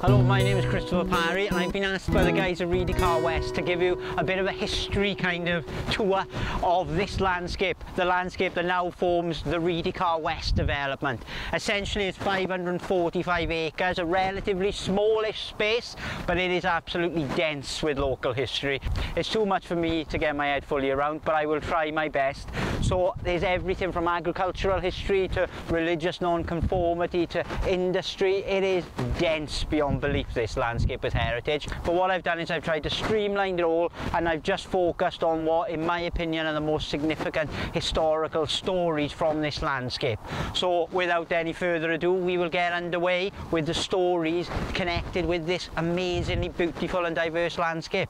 Hello, my name is Parry and I've been asked by the guys at Rhydycar West to give you a bit of a history kind of tour of this landscape, the landscape that now forms the Rhydycar West development. Essentially it's 545 acres, a relatively smallish space, but it is absolutely dense with local history. It's too much for me to get my head fully around, but I will try my best. So there's everything from agricultural history to religious non-conformity to industry. It is dense beyond belief, this landscape with heritage. But what I've done is I've tried to streamline it all, and I've just focused on what, in my opinion, are the most significant historical stories from this landscape. So without any further ado, we will get underway with the stories connected with this amazingly beautiful and diverse landscape.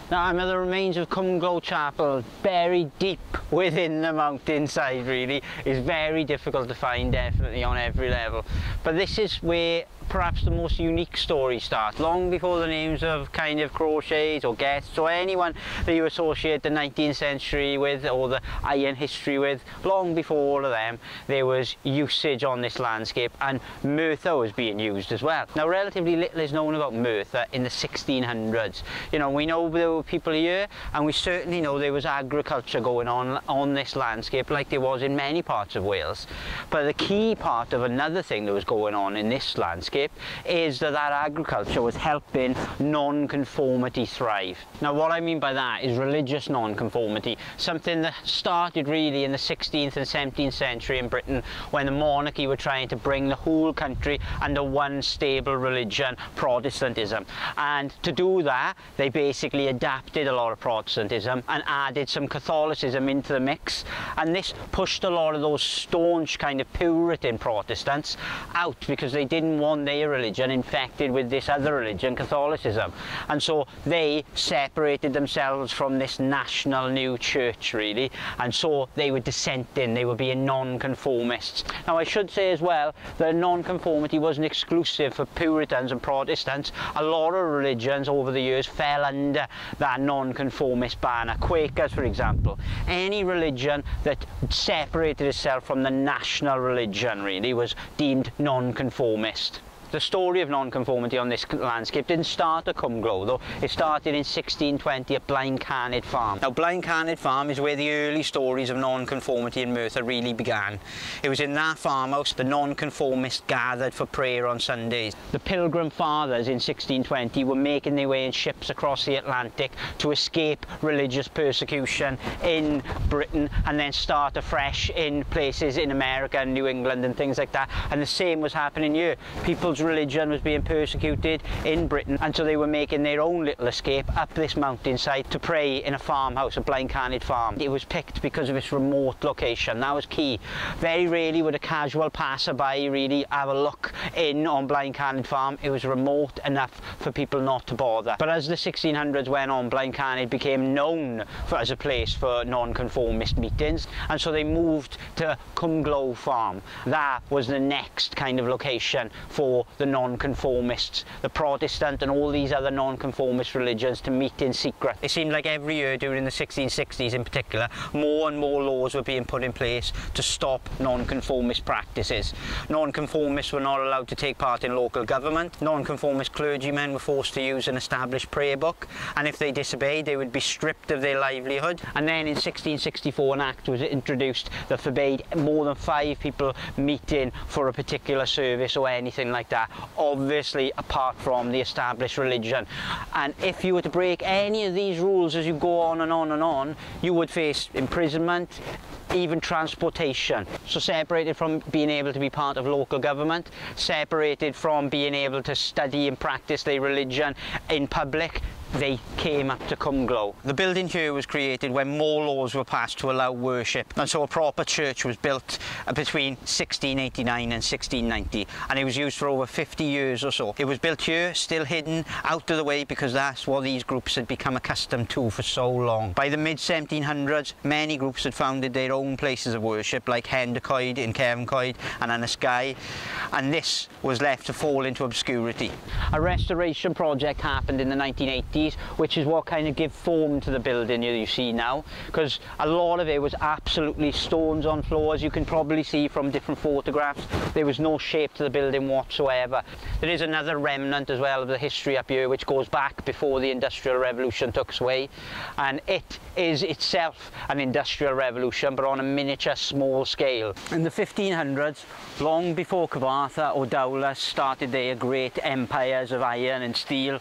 Now I'm at the remains of Cwmglo Chapel, buried deep within the mountainside. Really, it's very difficult to find, definitely on every level. But this is where perhaps the most unique story starts, long before the names of kind of Crochets or guests or anyone that you associate the 19th century with or the iron history with. Long before all of them, there was usage on this landscape, and Merthyr was being used as well. Now relatively little is known about Merthyr in the 1600s. You know, we know there were people here, and we certainly know there was agriculture going on this landscape like there was in many parts of Wales. But the key part of another thing that was going on in this landscape is that agriculture was helping non-conformity thrive. Now what I mean by that is religious non-conformity, something that started really in the 16th and 17th century in Britain, when the monarchy were trying to bring the whole country under one stable religion, Protestantism. And to do that, they basically adapted a lot of Protestantism and added some Catholicism into the mix, and this pushed a lot of those staunch kind of Puritan Protestants out, because they didn't want their religion infected with this other religion, Catholicism. And so they separated themselves from this national new church, really, and so they were dissenting, they were being non-conformists. Now I should say as well that non-conformity wasn't exclusive for Puritans and Protestants. A lot of religions over the years fell under that non-conformist banner. Quakers, for example. Any religion that separated itself from the national religion really was deemed non-conformist. The story of non-conformity on this landscape didn't start at Cwmglo though. It started in 1620 at Blaencanid Farm. Now Blaencanid Farm is where the early stories of non-conformity in Merthyr really began. It was in that farmhouse the non-conformists gathered for prayer on Sundays. The Pilgrim Fathers in 1620 were making their way in ships across the Atlantic to escape religious persecution in Britain and then start afresh in places in America and New England and things like that. And the same was happening here. People's religion was being persecuted in Britain, and so they were making their own little escape up this mountainside to pray in a farmhouse, a Blaencanid Farm. It was picked because of its remote location. That was key. Very rarely would a casual passerby really have a look in on Blaencanid Farm. It was remote enough for people not to bother. But as the 1600s went on, Blaencanid became known as a place for non-conformist meetings, and so they moved to Cwmglo Farm. That was the next kind of location for the non-conformists, the Protestant and all these other non-conformist religions, to meet in secret. It seemed like every year during the 1660s in particular, more and more laws were being put in place to stop non-conformist practices. Non-conformists were not allowed to take part in local government. Non-conformist clergymen were forced to use an established prayer book, and if they disobeyed they would be stripped of their livelihood. And then in 1664 an act was introduced that forbade more than 5 people meeting for a particular service or anything like that, obviously apart from the established religion. And if you were to break any of these rules as you go on and on and on, you would face imprisonment, even transportation. So separated from being able to be part of local government, separated from being able to study and practice their religion in public, they came up to Cwmglo. The building here was created when more laws were passed to allow worship, and so a proper church was built between 1689 and 1690, and it was used for over 50 years or so. It was built here, still hidden, out of the way, because that's what these groups had become accustomed to for so long. By the mid-1700s, many groups had founded their own places of worship, like Hendercoed in Cefncoed and Ynysgai, and this was left to fall into obscurity. A restoration project happened in the 1980s these, which is what kind of give form to the building you see now, because a lot of it was absolutely stones on floors. You can probably see from different photographs there was no shape to the building whatsoever. There is another remnant as well of the history up here which goes back before the Industrial Revolution took sway, and it is itself an industrial revolution but on a miniature small scale. In the 1500s, long before Kavatha or Dowlas started their great empires of iron and steel,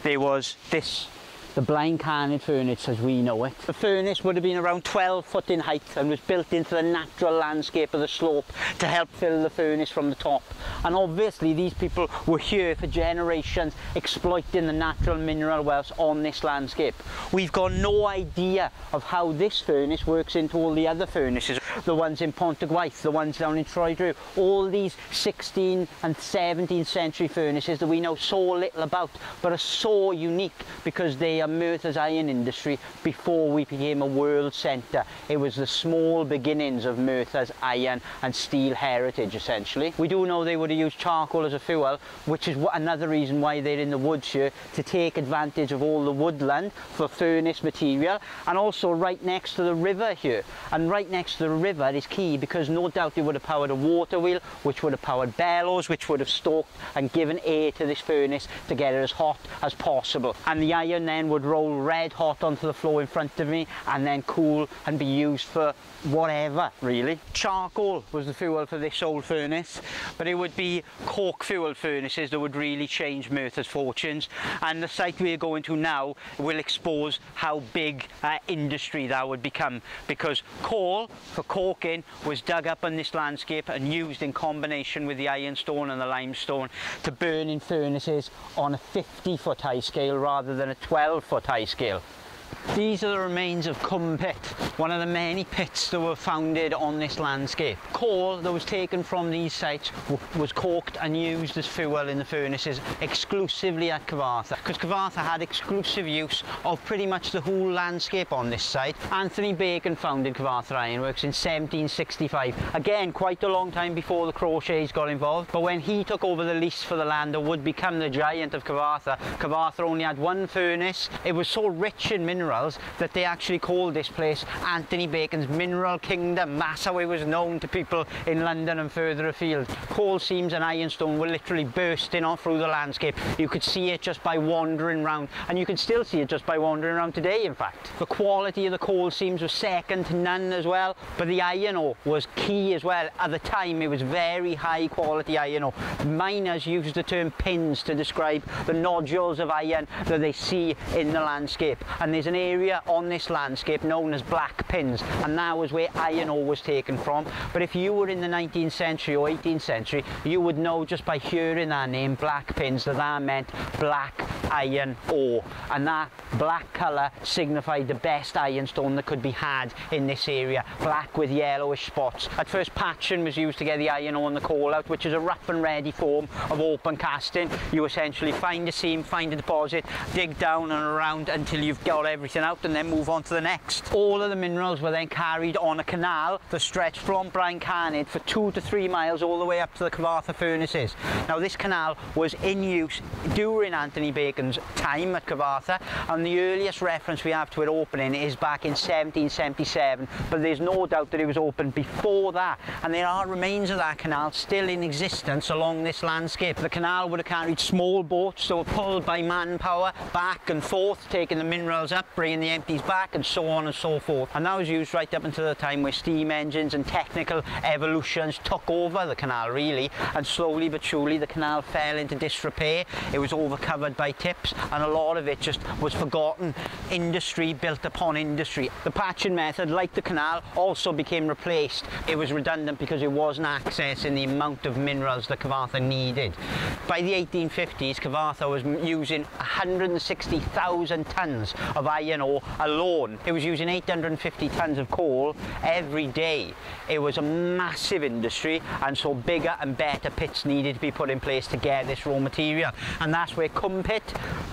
there was this, the blind carned furnace as we know it. The furnace would have been around 12 foot in height and was built into the natural landscape of the slope to help fill the furnace from the top. And obviously these people were here for generations exploiting the natural mineral wealth on this landscape. We've got no idea of how this furnace works into all the other furnaces, the ones in Pontegwaith, the ones down in Troydrew, all these 16th and 17th century furnaces that we know so little about but are so unique because they are Merthyr's iron industry before we became a world centre. It was the small beginnings of Merthyr's iron and steel heritage essentially. We do know they would have used charcoal as a fuel, which is another reason why they're in the woods here, to take advantage of all the woodland for furnace material, and also right next to the river here. And right next to the river is key because no doubt they would have powered a water wheel which would have powered bellows which would have stoked and given air to this furnace to get it as hot as possible. And the iron then would roll red hot onto the floor in front of me and then cool and be used for whatever really. Charcoal was the fuel for this old furnace, but it would be coke fuel furnaces that would really change Merthyr's fortunes, and the site we're going to now will expose how big industry that would become, because coal for coking was dug up on this landscape and used in combination with the ironstone and the limestone to burn in furnaces on a 50-foot high scale rather than a 12-foot high scale. These are the remains of Cwm Pit, one of the many pits that were founded on this landscape. Coal that was taken from these sites was coked and used as fuel in the furnaces exclusively at Kavatha, because Kavatha had exclusive use of pretty much the whole landscape on this site. Anthony Bacon founded Kavatha Ironworks in 1765, again quite a long time before the Crochets got involved, but when he took over the lease for the land that would become the giant of Kavatha, Kavatha only had one furnace. It was so rich in minerals that they actually called this place Anthony Bacon's Mineral Kingdom. That's how it was known to people in London and further afield. Coal seams and ironstone were literally bursting off through the landscape. You could see it just by wandering round, and you can still see it just by wandering around today in fact. The quality of the coal seams was second to none as well, but the iron ore was key as well. At the time it was very high quality iron ore. Miners used the term pins to describe the nodules of iron that they see in the landscape, and there's an area on this landscape known as black pins, and that was where iron ore was taken from. But if you were in the 19th century or 18th century, you would know just by hearing that name, black pins, that meant black iron ore, and that black colour signified the best ironstone that could be had in this area, black with yellowish spots. At first patching was used to get the iron ore and the coal out, which is a rough and ready form of open casting. You essentially find a seam, find a deposit, dig down and around until you've got everything out, and then move on to the next. All of the minerals were then carried on a canal that stretched from Brine Carned for 2 to 3 miles all the way up to the Kavatha furnaces. Now this canal was in use during Anthony Bacon's time at Kavatha, and the earliest reference we have to it opening is back in 1777, but there's no doubt that it was opened before that, and there are remains of that canal still in existence along this landscape. The canal would have carried small boats that were pulled by manpower back and forth, taking the minerals up, bringing the empties back, and so on and so forth. And that was used right up until the time where steam engines and technical evolutions took over the canal really, and slowly but surely the canal fell into disrepair. It was overcovered by tips, and a lot of it just was forgotten. Industry built upon industry. The patching method, like the canal, also became replaced. It was redundant because it wasn't accessing the amount of minerals that Kavatha needed. By the 1850s, Kavatha was using 160,000 tonnes of iron ore alone. It was using 850 tonnes of coal every day. It was a massive industry, and so bigger and better pits needed to be put in place to get this raw material. And that's where Cwm Pit,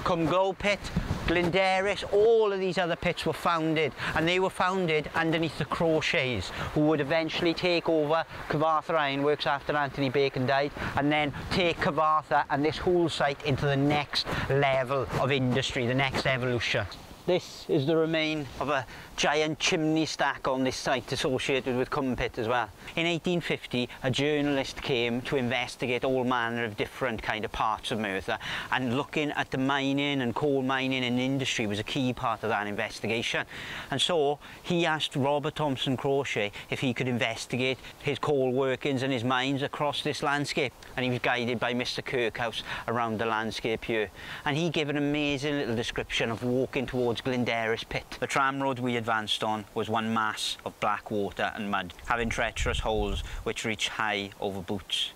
Cwm Glow Pit, Glenderris, all of these other pits were founded, and they were founded underneath the Crochets, who would eventually take over Kavatha Ironworks after Anthony Bacon died, and then take Kavatha and this whole site into the next level of industry, the next evolution. This is the remain of a giant chimney stack on this site associated with Cwm Pit as well. In 1850, a journalist came to investigate all manner of different kind of parts of Merthyr, and looking at the mining and coal mining and industry was a key part of that investigation. And so he asked Robert Thompson Crochet if he could investigate his coal workings and his mines across this landscape, and he was guided by Mr. Kirkhouse around the landscape here, and he gave an amazing little description of walking towards Glenderris Pit. The tram road we advanced on was one mass of black water and mud, having treacherous holes which reached high over boots.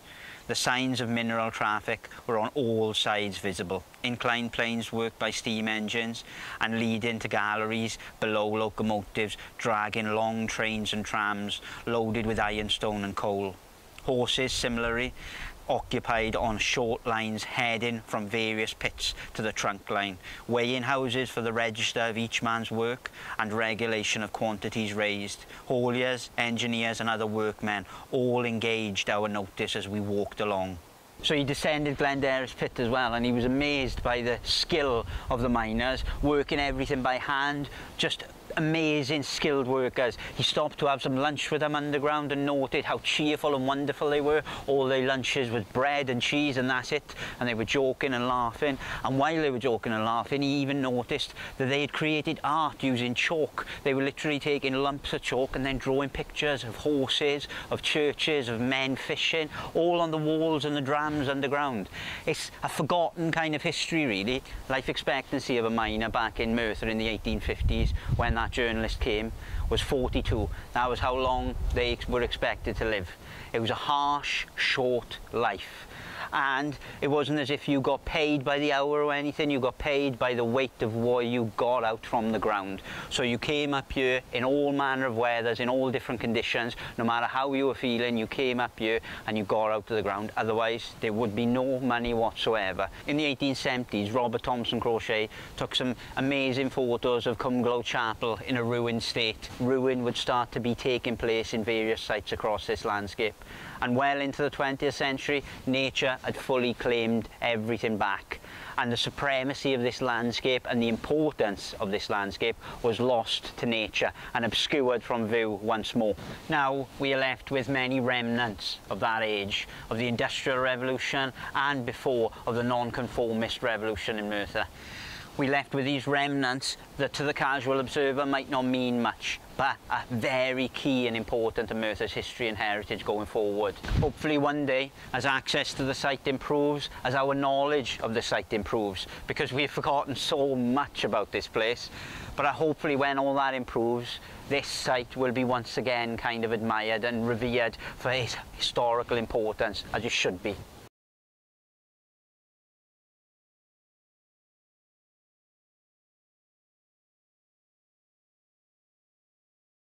The signs of mineral traffic were on all sides visible. Inclined planes worked by steam engines and leading to galleries below locomotives dragging long trains and trams loaded with ironstone and coal. Horses similarly occupied on short lines heading from various pits to the trunk line, weighing houses for the register of each man's work and regulation of quantities raised. Hauliers, engineers and other workmen all engaged our notice as we walked along. So he descended Glenderris Pit as well, and he was amazed by the skill of the miners, working everything by hand, just amazing skilled workers. He stopped to have some lunch with them underground and noted how cheerful and wonderful they were. All their lunches was bread and cheese and that's it, and they were joking and laughing. And while they were joking and laughing, he even noticed that they had created art using chalk. They were literally taking lumps of chalk and then drawing pictures of horses, of churches, of men fishing, all on the walls and the drams underground. It's a forgotten kind of history really. Life expectancy of a miner back in Merthyr in the 1850s when that journalist came was 42. That was how long they were expected to live. It was a harsh, short life. And it wasn't as if you got paid by the hour or anything, you got paid by the weight of what you got out from the ground. So you came up here in all manner of weathers, in all different conditions, no matter how you were feeling, you came up here and you got out to the ground, otherwise there would be no money whatsoever. In the 1870s, Robert Thompson Crochet took some amazing photos of Cwmglow Chapel in a ruined state. Ruin would start to be taking place in various sites across this landscape. And well into the 20th century, nature had fully claimed everything back. And the supremacy of this landscape and the importance of this landscape was lost to nature and obscured from view once more. Now we are left with many remnants of that age, of the Industrial Revolution and before of the Nonconformist Revolution in Merthyr. We're left with these remnants that to the casual observer might not mean much, but are very key and important to Merthyr's history and heritage going forward. Hopefully one day, as access to the site improves, as our knowledge of the site improves, because we've forgotten so much about this place, but hopefully when all that improves, this site will be once again kind of admired and revered for its historical importance, as it should be.